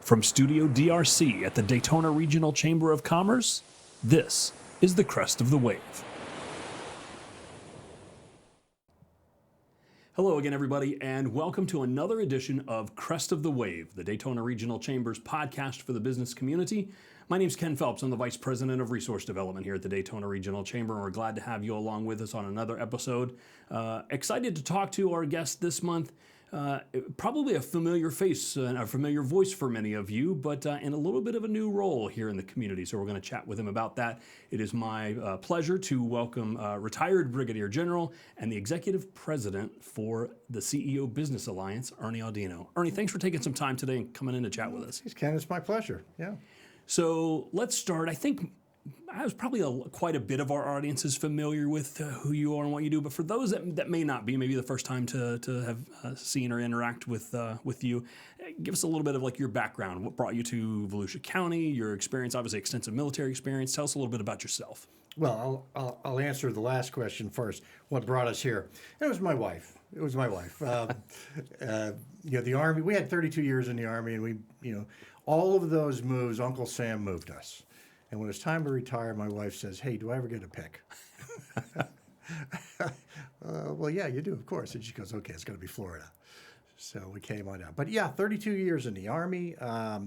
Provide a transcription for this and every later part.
From Studio DRC at the Daytona Regional Chamber of Commerce, this is the Crest of the Wave. Hello again, everybody, and welcome to another edition of Crest of the Wave, the Daytona Regional Chamber's podcast for the business community. My name's Ken Phelps. I'm the Vice President of Resource Development here at the Daytona Regional Chamber, and we're glad to have you along with us on another episode. Excited to talk to our guest this month. Probably a familiar face and a familiar voice for many of you, but in a little bit of a new role here in the community. So we're going to chat with him about that. It is my pleasure to welcome retired Brigadier General and the Executive President for the CEO Business Alliance, Ernie Audino. Ernie, thanks for taking some time today and coming in to chat with us. Thanks, Ken. It's my pleasure. Yeah. So let's start. I think I was probably quite a bit of our audience is familiar with who you are and what you do, but for those that may not be, maybe the first time to have seen or interact with you, give us a little bit of like your background. What brought you to Volusia County? Your experience, obviously extensive military experience. Tell us a little bit about yourself. Well, I'll answer the last question first. What brought us here? It was my wife. The Army. We had 32 years in the Army, and all of those moves, Uncle Sam moved us. And when it's time to retire, my wife says, "Hey, do I ever get a pick?" Well, yeah, you do, of course. And she goes, "Okay, it's going to be Florida." So we came on down. But yeah, 32 years in the Army. I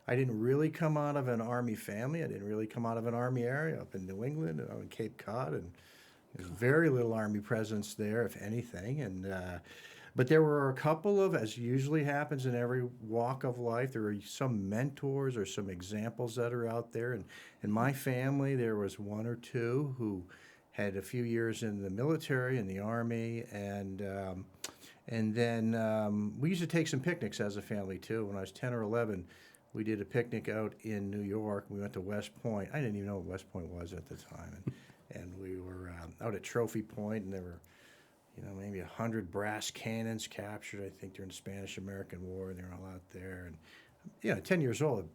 didn't really come out of an Army family. I didn't really come out of an Army area up in New England and out in Cape Cod. And there's very little Army presence there, if anything. And but there were a couple of, as usually happens in every walk of life, there were some mentors or some examples that are out there. And in my family, there was one or two who had a few years in the military, in the Army, and then we used to take some picnics as a family too. When I was 10 or 11, we did a picnic out in New York. We went to West Point. I didn't even know what West Point was at the time, and we were out at Trophy Point, and there were maybe 100 brass cannons captured, I think, during the Spanish-American War, and they were all out there. And 10 years old,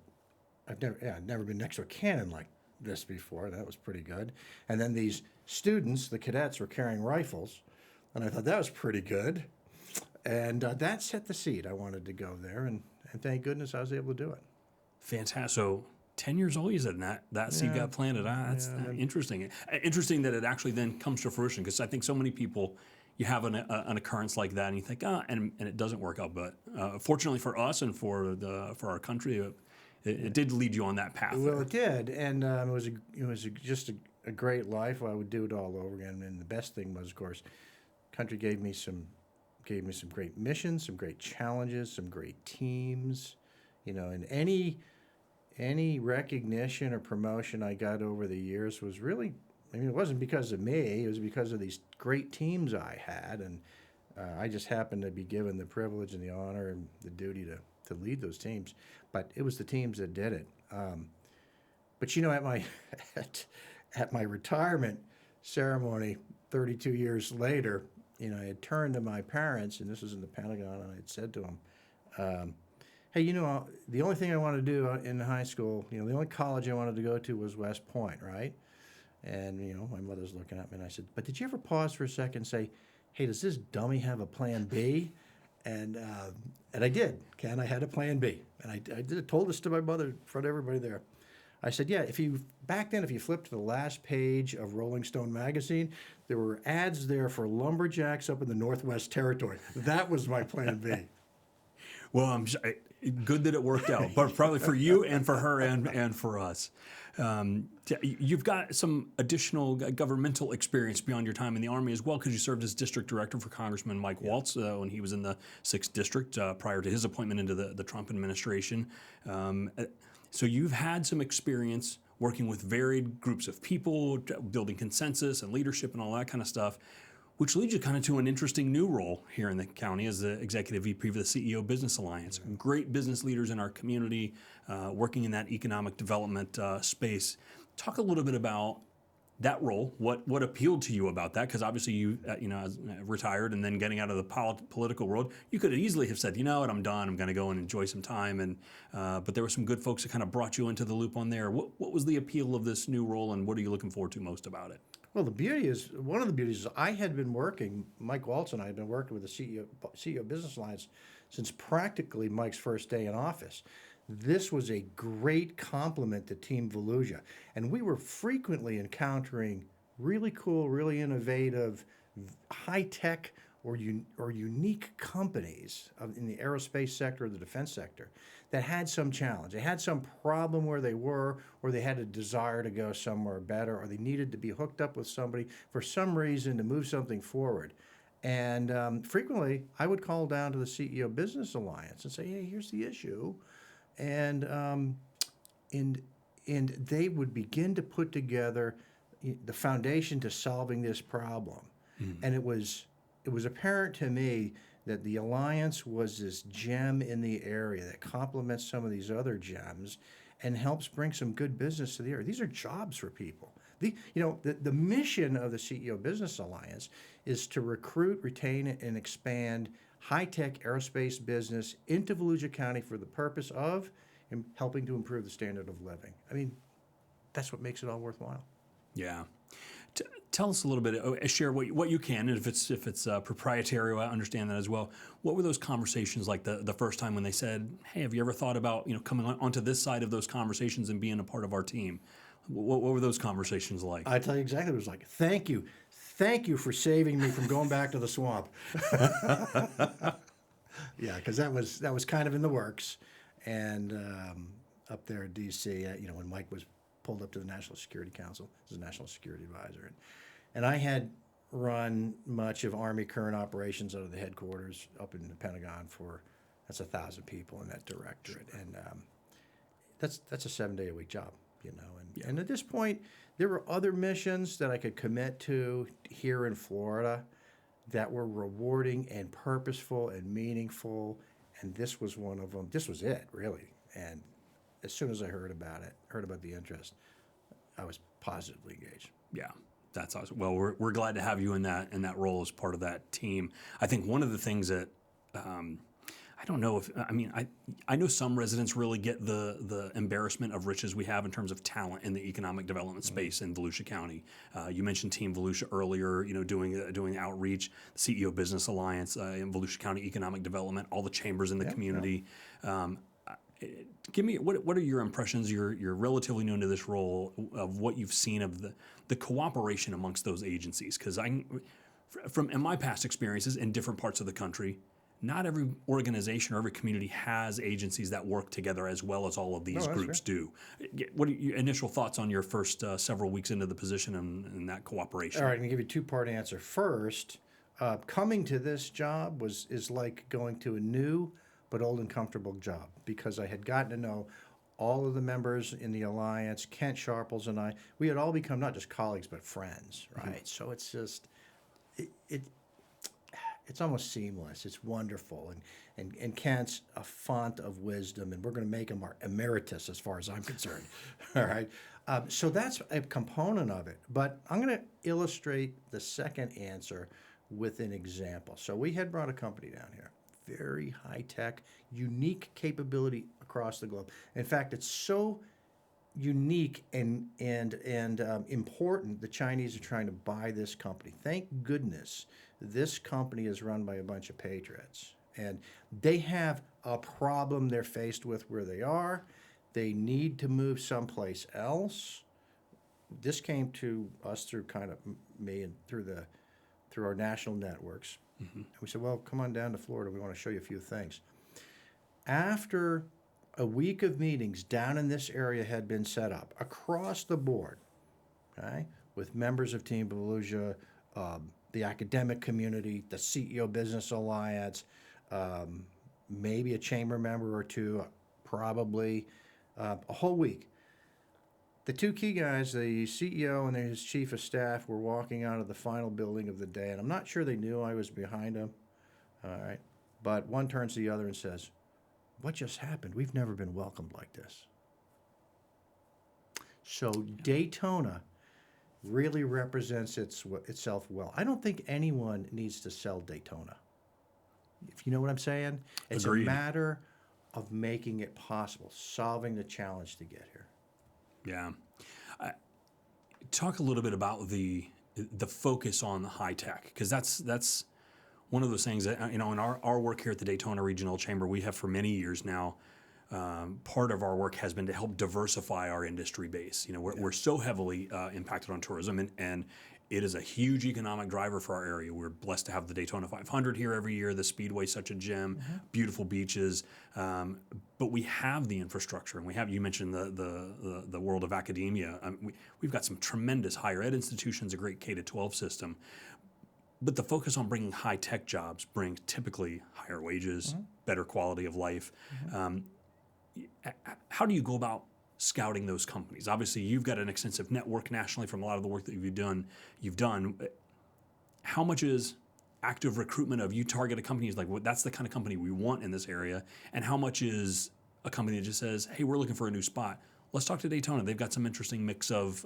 I'd never been next to a cannon like this before. That was pretty good. And then these students, the cadets, were carrying rifles, and I thought that was pretty good. And that set the seed. I wanted to go there, and thank goodness I was able to do it. Fantastic. So 10 years old, you said, that seed got planted. That's interesting. Interesting that it actually then comes to fruition, because I think so many people, you have an occurrence like that, and you think, and it doesn't work out. But fortunately for us and for our country, it did lead you on that path. Well, it did, and it was just a great life. I would do it all over again. And the best thing was, of course, country gave me some great missions, some great challenges, some great teams. And any recognition or promotion I got over the years was really, it wasn't because of me. It was because of these great teams I had, and I just happened to be given the privilege and the honor and the duty to lead those teams. But it was the teams that did it. But at my retirement ceremony, 32 years later, I had turned to my parents, and this was in the Pentagon, and I had said to them, "Hey, the only thing I wanted to do in high school, the only college I wanted to go to was West Point, right?" And, my mother's looking at me, and I said, "But did you ever pause for a second and say, hey, does this dummy have a plan B?" And I did, Ken. I had a plan B. And I told this to my mother in front of everybody there. I said, yeah, if you flipped to the last page of Rolling Stone magazine, there were ads there for lumberjacks up in the Northwest Territory. That was my plan B. Well, good that it worked out, but probably for you and for her and for us. You've got some additional governmental experience beyond your time in the Army as well, because you served as district director for Congressman Michael Waltz when he was in the 6th District prior to his appointment into the Trump administration. So you've had some experience working with varied groups of people, building consensus and leadership and all that kind of stuff, which leads you kind of to an interesting new role here in the county as the Executive VP for the CEO Business Alliance. Great business leaders in our community working in that economic development space. Talk a little bit about that role, what appealed to you about that, because obviously you as retired and then getting out of the political world, you could easily have said, you know what, I'm done, I'm going to go and enjoy some time, and but there were some good folks that kind of brought you into the loop on there. What was the appeal of this new role, and what are you looking forward to most about it? Well, one of the beauties is I had been working, Mike Waltz and I had been working with the CEO Business Alliance since practically Mike's first day in office. this was a great compliment to Team Volusia. And we were frequently encountering really cool, really innovative, high-tech or unique companies in the aerospace sector or the defense sector that had some challenge. They had some problem where they were, or they had a desire to go somewhere better, or they needed to be hooked up with somebody for some reason to move something forward. And frequently, I would call down to the CEO Business Alliance and say, hey, here's the issue. And they would begin to put together the foundation to solving this problem. And it was apparent to me that the alliance was this gem in the area that complements some of these other gems and helps bring some good business to the area. These are jobs for people. The mission of the CEO Business Alliance is to recruit, retain, and expand high-tech aerospace business into Volusia County for the purpose of helping to improve the standard of living. I mean, that's what makes it all worthwhile. Yeah. Tell us a little bit, share what you can, and if it's proprietary, I understand that as well. What were those conversations like the first time when they said, hey, have you ever thought about coming onto this side of those conversations and being a part of our team? What were those conversations like? I tell you exactly what it was like. Thank you for saving me from going back to the swamp. Yeah, because that was kind of in the works, and up there at D.C., when Mike was pulled up to the National Security Council as a National Security Advisor. And I had run much of Army current operations out of the headquarters up in the Pentagon that's 1,000 people in that directorate. And that's a 7-day-a-week job, And at this point, there were other missions that I could commit to here in Florida that were rewarding and purposeful and meaningful. And this was one of them. This was it, really. And as soon as I heard about the interest, I was positively engaged. Yeah, that's awesome. Well, we're glad to have you in that role as part of that team. I think one of the things that I don't know I know some residents really get the embarrassment of riches we have in terms of talent in the economic development space in Volusia County. You mentioned Team Volusia earlier, doing outreach, the CEO Business Alliance in Volusia County Economic Development, all the chambers in the community. Yeah. Give me what are your impressions? You're relatively new to this role of what you've seen of the cooperation amongst those agencies. Because from in my past experiences in different parts of the country, not every organization or every community has agencies that work together as well as all of these groups do. What are your initial thoughts on your first several weeks into the position and that cooperation? All right, I'm going to give you a two-part answer. First, coming to this job is like going to a new but old and comfortable job, because I had gotten to know all of the members in the alliance, Kent Sharples and I. We had all become not just colleagues but friends, right? Mm-hmm. So it's just it's almost seamless. It's wonderful, and Kent's a font of wisdom, and we're going to make him our emeritus as far as I'm concerned. All right, so that's a component of it. But I'm going to illustrate the second answer with an example. So we had brought a company down here. Very high-tech, unique capability across the globe. In fact, it's so unique and important, the Chinese are trying to buy this company. Thank goodness this company is run by a bunch of patriots. And they have a problem they're faced with where they are. They need to move someplace else. This came to us through kind of me and through our national networks. Mm-hmm. We said, well, come on down to Florida. We want to show you a few things. After a week of meetings down in this area had been set up across the board, okay, with members of Team Volusia, the academic community, the CEO Business Alliance, maybe a chamber member or two, probably a whole week. The two key guys, the CEO and his chief of staff, were walking out of the final building of the day, and I'm not sure they knew I was behind them. All right, but one turns to the other and says, "What just happened? We've never been welcomed like this." So Daytona really represents itself well. I don't think anyone needs to sell Daytona. If you know what I'm saying, it's Agreed. A matter of making it possible, solving the challenge to get here. Yeah. Talk a little bit about the focus on the high tech, because that's one of those things that, in our work here at the Daytona Regional Chamber, we have for many years now part of our work has been to help diversify our industry base. We're so heavily impacted on tourism, and it is a huge economic driver for our area. We're blessed to have the Daytona 500 here every year. The Speedway's such a gem, beautiful beaches, but we have the infrastructure, and we have. You mentioned the world of academia. We've got some tremendous higher ed institutions, a great K-12 system, but the focus on bringing high tech jobs brings typically higher wages, better quality of life. How do you go about scouting those companies? Obviously, you've got an extensive network nationally from a lot of the work that you've done. How much is active recruitment of you target a company is like, well, that's the kind of company we want in this area, and how much is a company that just says, hey, we're looking for a new spot. Let's talk to Daytona. They've got some interesting mix of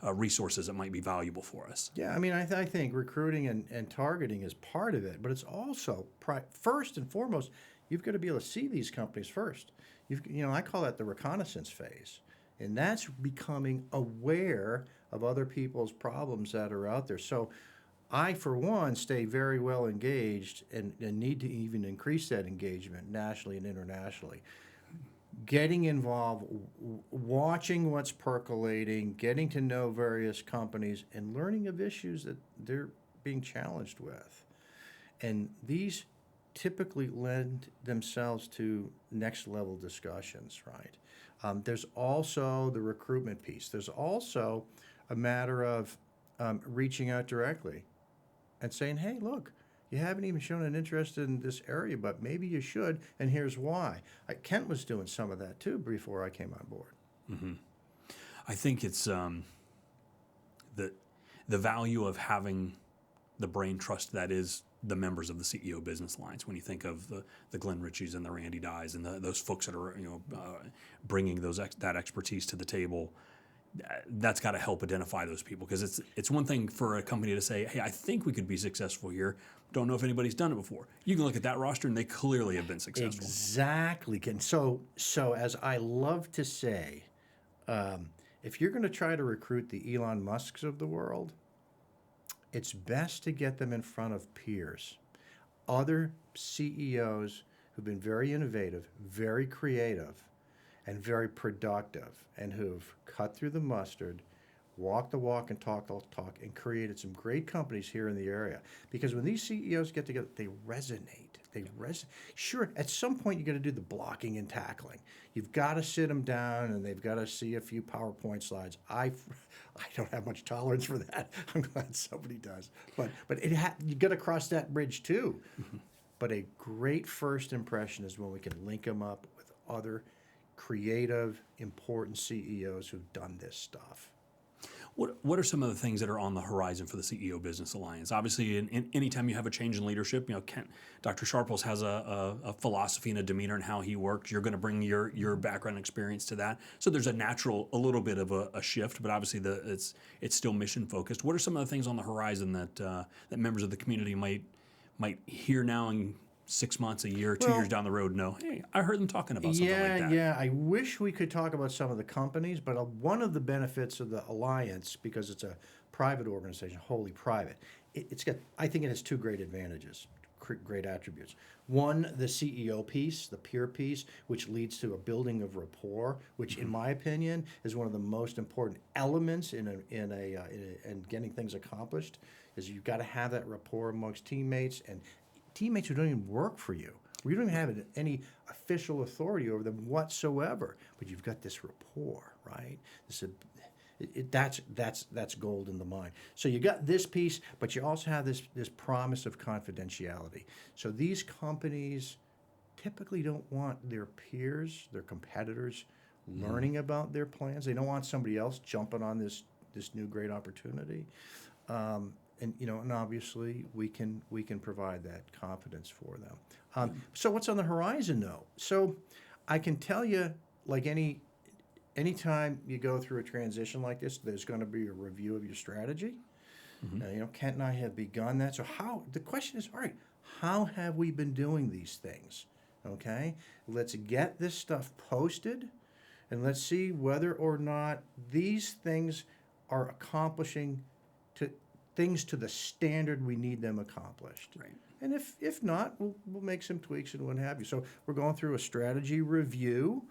resources that might be valuable for us. Yeah, I mean, I think recruiting and targeting is part of it, but it's also first and foremost, you've got to be able to see these companies first. I call that the reconnaissance phase, and that's becoming aware of other people's problems that are out there. So I, for one, stay very well engaged and need to even increase that engagement nationally and internationally. Getting involved, watching what's percolating, getting to know various companies, and learning of issues that they're being challenged with. And these typically lend themselves to next level discussions, right? There's also the recruitment piece. There's also a matter of reaching out directly and saying, hey, look, you haven't even shown an interest in this area, but maybe you should, and here's why. Kent was doing some of that too before I came on board. Mm-hmm. I think it's the value of having the brain trust that is the members of the CEO business lines. When you think of the Glenn Ritchies and the Randy Dyes and those folks that are bringing that expertise to the table, that's got to help identify those people, because it's one thing for a company to say, hey, I think we could be successful here. Don't know if anybody's done it before. You can look at that roster and they clearly have been successful. Exactly. And so as I love to say, if you're going to try to recruit the Elon Musks of the world, it's best to get them in front of peers, other CEOs who've been very innovative, very creative, and very productive, and who've cut through the mustard, walked the walk and talked the talk, and created some great companies here in the area. Because when these CEOs get together, they resonate. Sure, at some point you got to do the blocking and tackling. You've got to sit them down, and they've got to see a few PowerPoint slides. I don't have much tolerance for that. I'm glad somebody does. But you got to cross that bridge too. Mm-hmm. But a great first impression is when we can link them up with other creative, important CEOs who've done this stuff. What are some of the things that are on the horizon for the CEO Business Alliance? Obviously, anytime you have a change in leadership, Dr. Sharples has a philosophy and a demeanor in how he works. You're going to bring your background and experience to that. So there's a little bit of a shift, but obviously it's still mission focused. What are some of the things on the horizon that members of the community might hear now and 6 months, a year, 2 years down the road, know, hey, I heard them talking about something like that. Yeah, I wish we could talk about some of the companies, but one of the benefits of the Alliance, because it's a private organization, wholly private, I think it has two great advantages, great attributes. One, the CEO piece, the peer piece, which leads to a building of rapport, which in my opinion is one of the most important elements in getting things accomplished, is you've got to have that rapport amongst teammates, and teammates who don't even work for you. You don't even have any official authority over them whatsoever, but you've got this rapport, right? That's gold in the mine. So you got this piece, but you also have this promise of confidentiality. So these companies typically don't want their peers, their competitors, learning about their plans. They don't want somebody else jumping on this new great opportunity. And obviously we can provide that confidence for them. So what's on the horizon though? So I can tell you, like anytime you go through a transition like this, there's going to be a review of your strategy. Mm-hmm. Kent and I have begun that. So the question is, all right, how have we been doing these things? Okay, let's get this stuff posted, and let's see whether or not these things are accomplishing things to the standard we need them accomplished. Right. And if not, we'll make some tweaks and what have you. So we're going through a strategy review,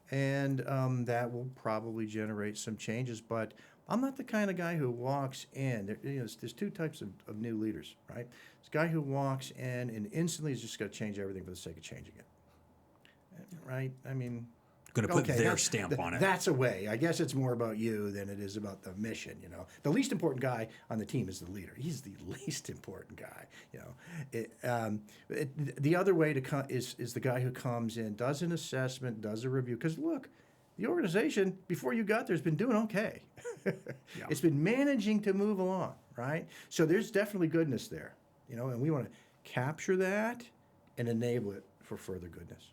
and that will probably generate some changes. But I'm not the kind of guy who walks in. There's two types of new leaders, right? This guy who walks in and instantly is just going to change everything for the sake of changing it, right? I mean, going to put their stamp on it. That's a way. I guess it's more about you than it is about the mission. The least important guy on the team is the leader. He's the least important guy. The other way is the guy who comes in, does an assessment, does a review. Because look, the organization before you got there has been doing okay. Yeah. It's been managing to move along, right? So there's definitely goodness there, and we want to capture that and enable it for further goodness.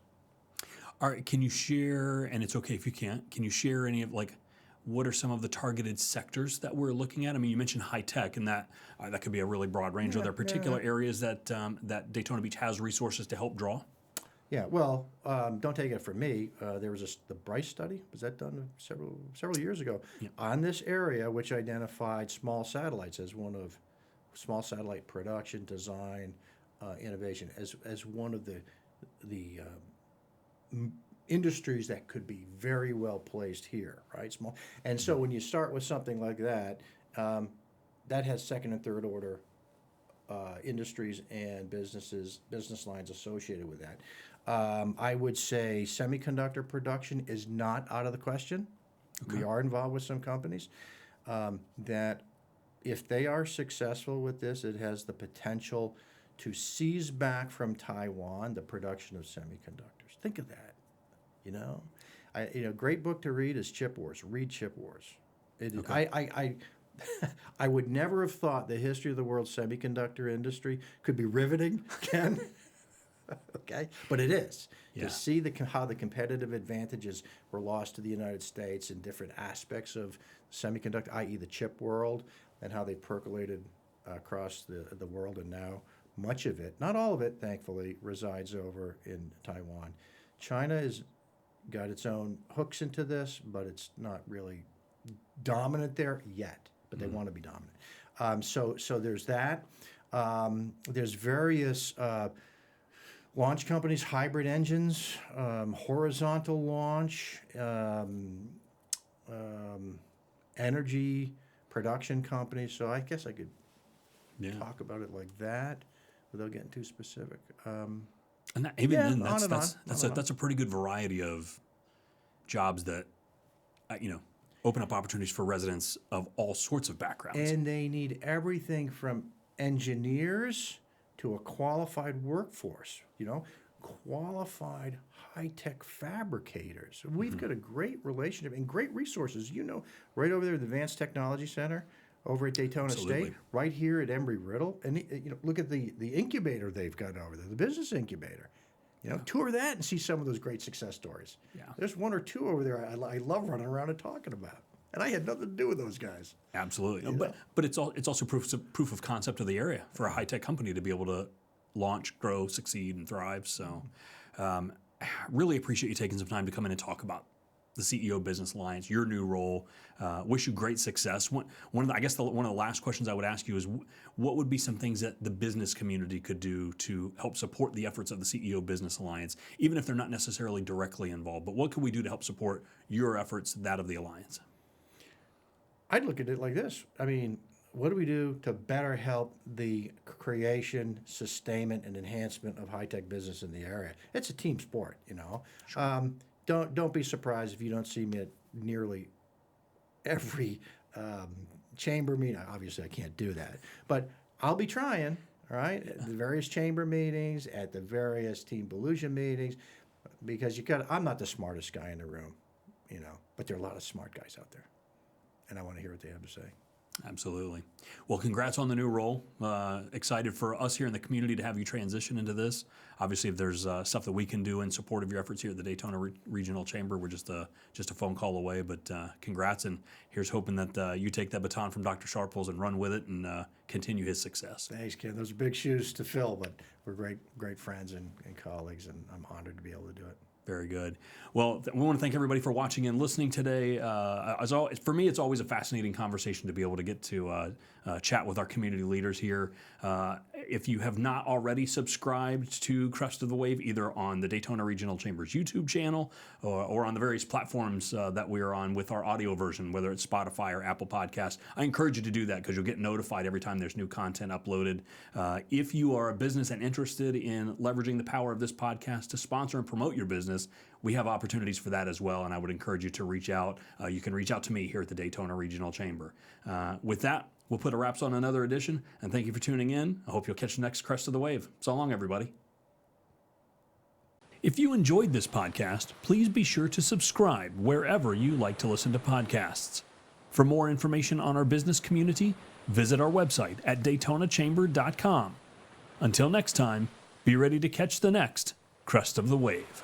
All right, can you share, and it's okay if you can't, can you share any of what are some of the targeted sectors that we're looking at? I mean, you mentioned high tech, and that could be a really broad range. Are there particular areas that Daytona Beach has resources to help draw? Yeah, well, don't take it from me. There was the Bryce study. Was that done several years ago on this area, which identified small satellites as one of small satellite production, design, innovation as one of the industries that could be very well placed here, right? Small, and so when you start with something like that, that has second and third order industries and business lines associated with that. I would say semiconductor production is not out of the question. Okay. We are involved with some companies that, if they are successful with this, it has the potential to seize back from Taiwan the production of semiconductors. Think of that. Great book to read is Chip Wars. Read Chip Wars. Okay. I would never have thought the history of the world's semiconductor industry could be riveting, Ken. Okay, but it is. Yeah. To see how the competitive advantages were lost to the United States in different aspects of semiconductor, i.e. the chip world, and how they percolated across the world, and now much of it, not all of it, thankfully, resides over in Taiwan. China has got its own hooks into this, but it's not really dominant there yet, but they want to be dominant. So there's that. There's various launch companies, hybrid engines, horizontal launch, energy production companies. So I guess I could talk about it like that without getting too specific. And that's a pretty good variety of jobs that open up opportunities for residents of all sorts of backgrounds. And they need everything from engineers to a qualified workforce, qualified high-tech fabricators. We've got a great relationship and great resources. Right over there at the Advanced Technology Center over at Daytona Absolutely. State, right here at Embry-Riddle. And look at the incubator they've got over there, the business incubator. Tour that and see some of those great success stories. Yeah. There's one or two over there I love running around and talking about. And I had nothing to do with those guys. Absolutely. But it's also proof of concept of the area for a high-tech company to be able to launch, grow, succeed, and thrive. So really appreciate you taking some time to come in and talk about the CEO Business Alliance, your new role. Wish you great success. One of the last questions I would ask you is, what would be some things that the business community could do to help support the efforts of the CEO Business Alliance, even if they're not necessarily directly involved? But what can we do to help support your efforts, that of the Alliance? I'd look at it like this. I mean, what do we do to better help the creation, sustainment, and enhancement of high-tech business in the area? It's a team sport, Sure. Don't be surprised if you don't see me at nearly every chamber meeting. Obviously, I can't do that, but I'll be trying. All right, at the various chamber meetings, at the various Team Volusia meetings, because I'm not the smartest guy in the room, but there are a lot of smart guys out there, and I want to hear what they have to say. Absolutely. Well, congrats on the new role. Excited for us here in the community to have you transition into this. Obviously, if there's stuff that we can do in support of your efforts here at the Daytona Regional Chamber, we're just a phone call away. But congrats, and here's hoping that you take that baton from Dr. Sharples and run with it and continue his success. Thanks, Ken. Those are big shoes to fill, but we're great friends and colleagues, and I'm honored to be able to do it. Very good. Well, we want to thank everybody for watching and listening today. For me, it's always a fascinating conversation to be able to get to chat with our community leaders here. If you have not already subscribed to Crest of the Wave, either on the Daytona Regional Chamber's YouTube channel or on the various platforms that we are on with our audio version, whether it's Spotify or Apple Podcasts, I encourage you to do that because you'll get notified every time there's new content uploaded. If you are a business and interested in leveraging the power of this podcast to sponsor and promote your business, we have opportunities for that as well, and I would encourage you to reach out. You can reach out to me here at the Daytona Regional Chamber. With that, we'll put a wraps on another edition, and thank you for tuning in. I hope you'll catch the next Crest of the Wave. So long, everybody. If you enjoyed this podcast, please be sure to subscribe wherever you like to listen to podcasts. For more information on our business community, visit our website at DaytonaChamber.com. Until next time, be ready to catch the next Crest of the Wave.